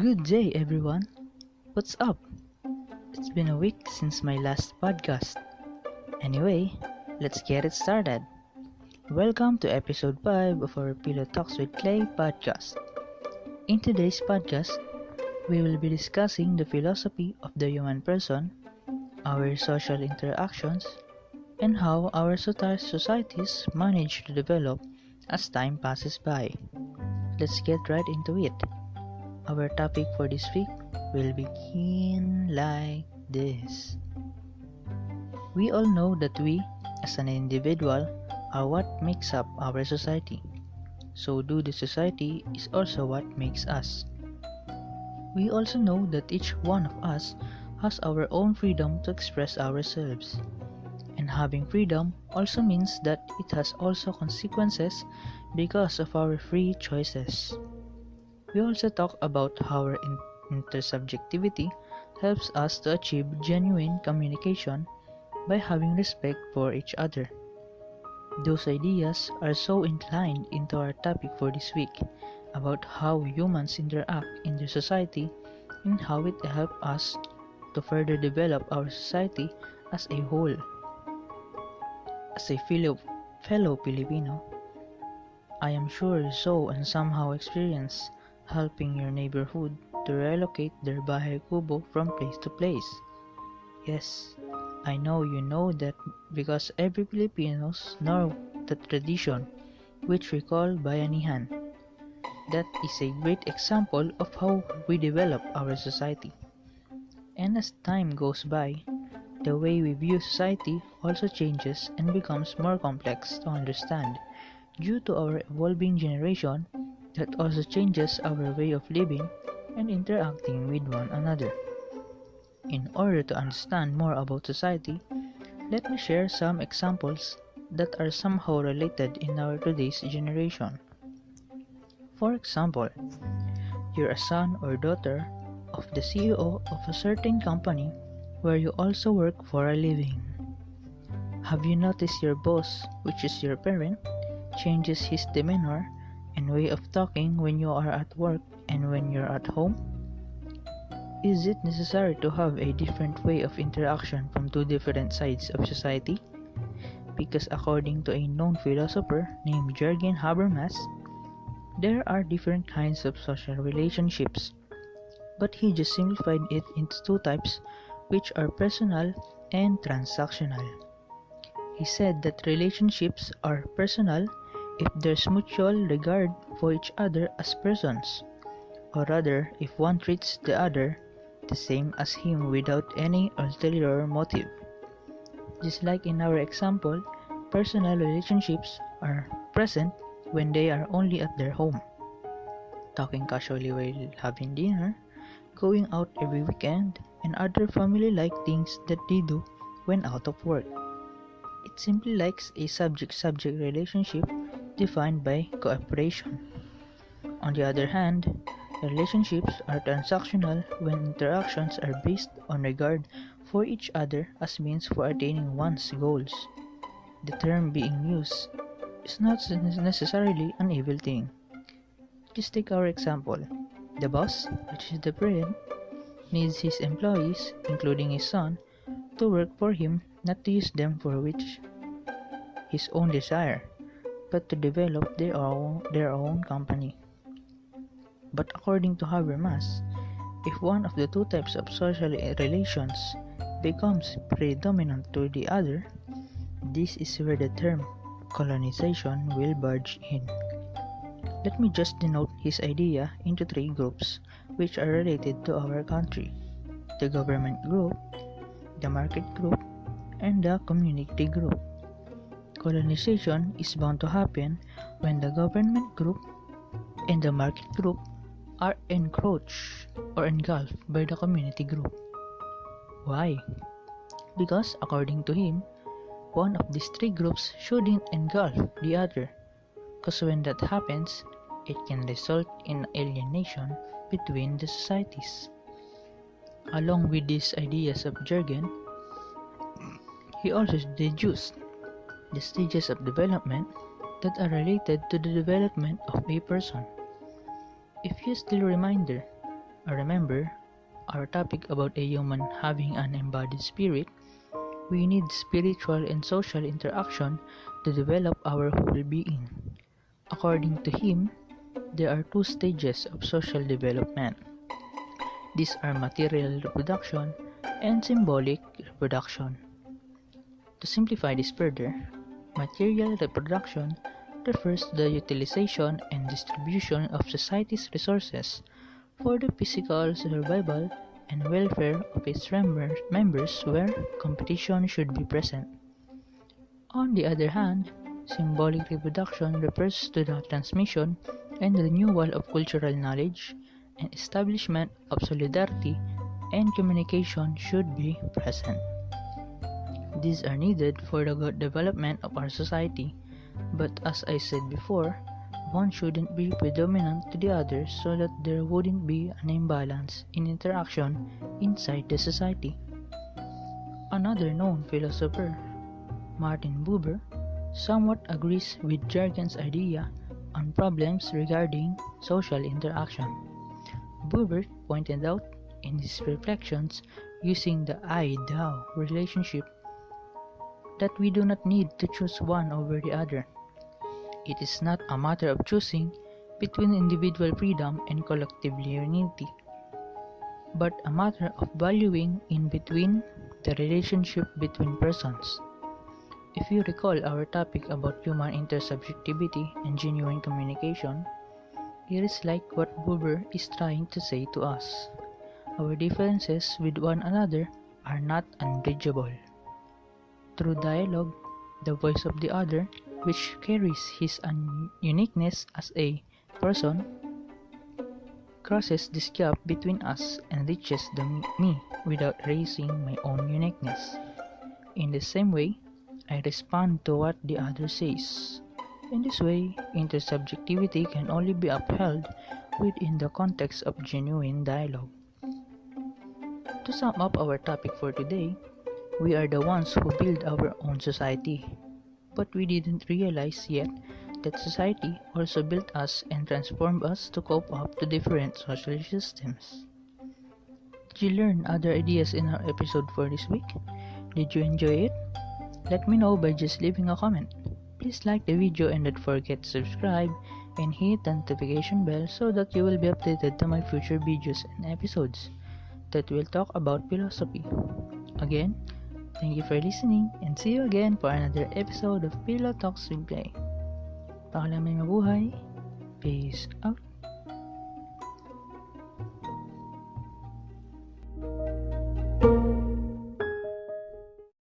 Good day, everyone. What's up? It's been a week since my last podcast. Anyway, let's get it started. Welcome to episode 5 of our Pillow Talks with Klei podcast. In today's podcast, we will be discussing the philosophy of the human person, our social interactions, and how our societies manage to develop as time passes by. Let's get right into it. Our topic for this week will begin like this. We all know that we, as an individual, are what makes up our society. So do the society is also what makes us. We also know that each one of us has our own freedom to express ourselves. And having freedom also means that it has also consequences because of our free choices. We also talk about how our intersubjectivity helps us to achieve genuine communication by having respect for each other. Those ideas are so inclined into our topic for this week about how humans interact in their society and how it helps us to further develop our society as a whole. As a fellow Filipino, I am sure you saw and somehow experienced helping your neighborhood to relocate their bahay kubo from place to place. Yes, I know you know that because every Filipinos know the tradition which we call bayanihan. That is a great example of how we develop our society. And as time goes by, the way we view society also changes and becomes more complex to understand due to our evolving generation that also changes our way of living and interacting with one another. In order to understand more about society, let me share some examples that are somehow related in our today's generation. For example, you're a son or daughter of the CEO of a certain company where you also work for a living. Have you noticed your boss, which is your parent, changes his demeanor and way of talking when you are at work and when you're at home? Is it necessary to have a different way of interaction from two different sides of society? Because according to a known philosopher named Jürgen Habermas, there are different kinds of social relationships, but he just simplified it into two types, which are personal and transactional. He said that relationships are personal if there's mutual regard for each other as persons, or rather if one treats the other the same as him without any ulterior motive. Just like in our example, personal relationships are present when they are only at their home, talking casually while having dinner, going out every weekend, and other family-like things that they do when out of work. It simply likes a subject-subject relationship defined by cooperation. On the other hand, relationships are transactional when interactions are based on regard for each other as means for attaining one's goals. The term being used is not necessarily an evil thing. Just take our example. The boss, which is the parent, needs his employees, including his son, to work for him, not to use them for which his own desire, but to develop their own company. But according to Habermas, if one of the two types of social relations becomes predominant to the other, this is where the term colonization will barge in. Let me just denote his idea into three groups which are related to our country: the government group, the market group, and the community group. Colonization is bound to happen when the government group and the market group are encroached or engulfed by the community group. Why? Because according to him, one of these three groups shouldn't engulf the other, because when that happens, it can result in alienation between the societies. Along with these ideas of Jürgen, he also deduced the stages of development that are related to the development of a person. If you still reminder, Remember, our topic about a human having an embodied spirit, we need spiritual and social interaction to develop our whole being. According to him, there are two stages of social development. These are material reproduction and symbolic reproduction. To simplify this further, material reproduction refers to the utilization and distribution of society's resources for the physical survival and welfare of its members where competition should be present. On the other hand, symbolic reproduction refers to the transmission and renewal of cultural knowledge and establishment of solidarity and communication should be present. These are needed for the good development of our society, but as I said before, one shouldn't be predominant to the other so that there wouldn't be an imbalance in interaction inside the society. Another known philosopher, Martin Buber, somewhat agrees with Jürgen's idea on problems regarding social interaction. Buber pointed out in his reflections using the I-thou relationship that we do not need to choose one over the other. It is not a matter of choosing between individual freedom and collective unity, but a matter of valuing in between the relationship between persons. If you recall our topic about human intersubjectivity and genuine communication, it is like what Buber is trying to say to us. Our differences with one another are not unbridgeable. Through dialogue, the voice of the other, which carries his uniqueness as a person, crosses this gap between us and reaches the me without raising my own uniqueness. In the same way, I respond to what the other says. In this way, intersubjectivity can only be upheld within the context of genuine dialogue. To sum up our topic for today, we are the ones who build our own society, but we didn't realize yet that society also built us and transformed us to cope up to different social systems. Did you learn other ideas in our episode for this week? Did you enjoy it? Let me know by just leaving a comment. Please like the video and don't forget to subscribe and hit the notification bell so that you will be updated to my future videos and episodes that will talk about philosophy. Again, thank you for listening and see you again for another episode of Philo Talks with Klei. Paalam, mabuhay. Peace out.